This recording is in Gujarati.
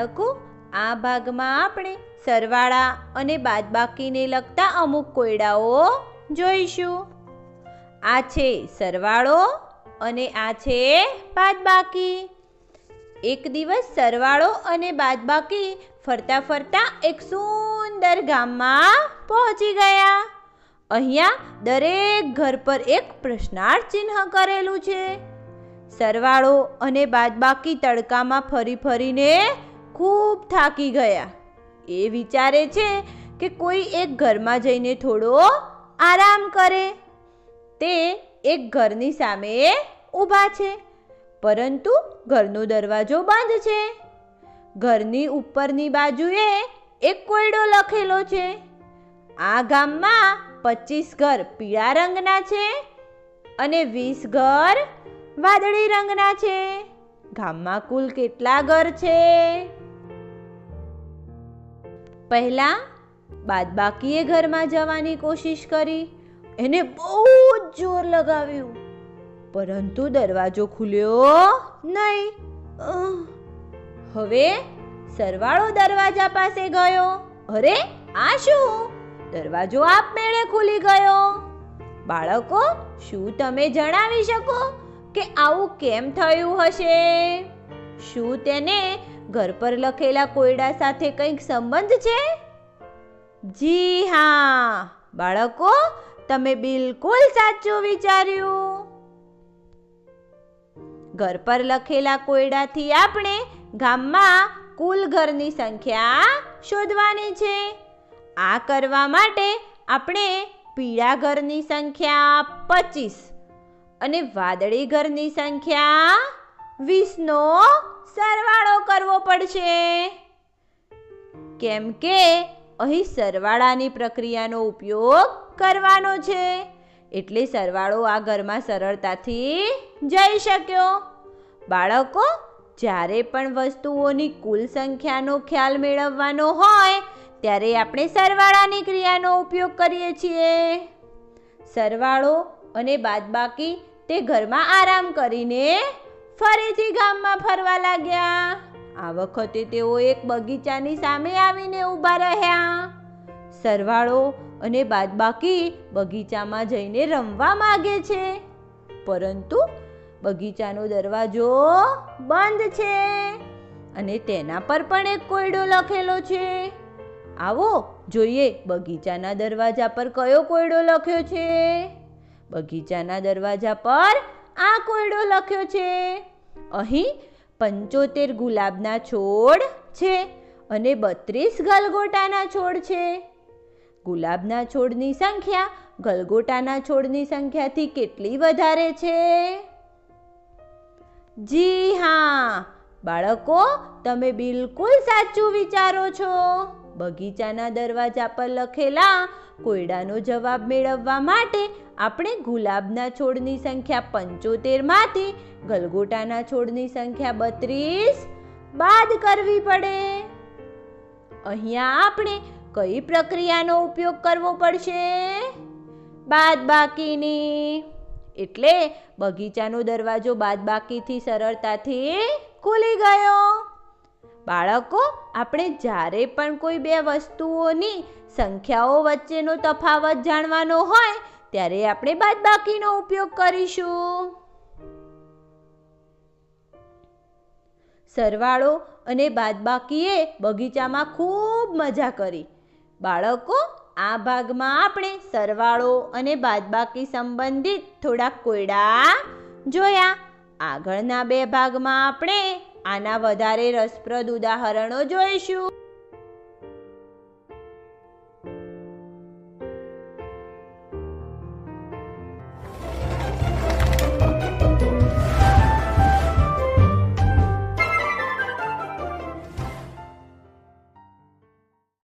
બાળકો, આ ભાગમાં આપણે સરવાળા અને બાદબાકીને લગતા અમુક કોયડાઓ જોઈશું. આ છે સરવાળો અને આ છે બાદબાકી. એક દિવસ સરવાળો અને બાદબાકી ફરતા ફરતા એક સુંદર ગામમાં પહોંચી ગયા. અહીંયા દરેક ઘર પર એક પ્રશ્નાર્થ ચિહ્ન કરેલું છે. સરવાળો અને બાદબાકી તડકામાં ફરી ફરીને ખૂબ થાકી ગયા. એ વિચારે છે કે કોઈ એક ઘરમાં જઈને થોડો આરામ કરે. તે એક ઘરની સામે ઊભા છે, પરંતુ ઘરનો દરવાજો બંધ છે. ઘરની ઉપરની બાજુએ એક કોયડો લખેલો છે. આ ગામમાં 25 ઘર પીળા રંગના છે અને 20 ઘર વાદળી રંગના છે. ગામમાં કુલ કેટલા ઘર છે? પહેલા બાદબાકીએ ઘરમાં જવાની કોશિશ કરી. એને બહુ જોર લગાવ્યું, પરંતુ દરવાજો ખુલ્યો નહીં. હવે સરવાળો દરવાજા પાસે ગયો. અરે, આ શું? દરવાજો આપમેળે ખુલી ગયો. બાળકો, શું તમે જણાવી શકો કે આવું કેમ થયું હશે? શું તેને ઘર પર લખેલા કોયડા સાથે કંઈક સંબંધ છે? જી હા બાળકો, તમે બિલકુલ સાચું વિચાર્યું. ઘર પર લખેલા કોયડાથી આપણે ગામમાં કુલ ઘરની સંખ્યા શોધવાની છે. આ કરવા માટે આપણે પીળા ઘરની સંખ્યા 25 અને વાદળી ઘરની સંખ્યા 20 નો સરવાળો કરવો પડશે, કેમ કે અહીં સરવાળાની પ્રક્રિયાનો ઉપયોગ કરવાનો છે. એટલે સરવાળો આ ઘરમાં સરળતાથી જઈ શક્યો. બાળકો, જ્યારે પણ વસ્તુઓની કુલ સંખ્યાનો ખ્યાલ મેળવવાનો હોય ત્યારે આપણે સરવાળાની ક્રિયાનો ઉપયોગ કરીએ છીએ. સરવાળો અને બાદબાકી તે ઘરમાં આરામ કરીને ફરીથી ગામમાં ફરવા લાગ્યા. આ વખતે તેઓ એક બગીચાની સામે આવીને ઊભા રહ્યા. સરવાળો અને બાદબાકી બગીચામાં જઈને રમવા માંગે છે, પરંતુ બગીચાનો દરવાજો બંધ છે અને તેના પર પણ એક કોયડો લખેલો છે. આવો જોઈએ બગીચાના દરવાજા પર કયો કોયડો લખ્યો છે. બગીચાના દરવાજા પર આ કોયડો લખ્યો છે. અહીં 75 ગુલાબના છોડ છે અને 32 ગલગોટાના છોડ છે. ગુલાબના છોડની સંખ્યા ગલગોટાના છોડની સંખ્યાથી કેટલી વધારે છે? જી હા બાળકો, તમે બિલકુલ સાચું વિચારો છો. બગીચાના દરવાજા પર લખેલા કોયડાનો જવાબ મેળવવા માટે આપણે ગુલાબના છોડની સંખ્યા 75 માંથી ગલગોટાના છોડની સંખ્યા 32 બાદ કરવી પડે. અહીંયા આપણે કઈ પ્રક્રિયાનો ઉપયોગ કરવો પડશે? બાદબાકીની. એટલે બગીચાનો દરવાજો બાદબાકીથી સરળતાથી ખુલી ગયો. બાળકો, આપણે જ્યારે પણ કોઈ બે વસ્તુઓની સંખ્યાઓ વચ્ચેનો તફાવત જાણવાનો હોય ત્યારે આપણે બાદબાકીનો ઉપયોગ કરીશું. સરવાળો અને બાદબાકીએ બગીચામાં ખૂબ મજા કરી. બાળકો, આ ભાગમાં આપણે સરવાળો અને બાદબાકી સંબંધિત થોડાક કોયડા જોયા. આગળના બે ભાગમાં આપણે આના વધારે રસપ્રદ ઉદાહરણો જોઈશું.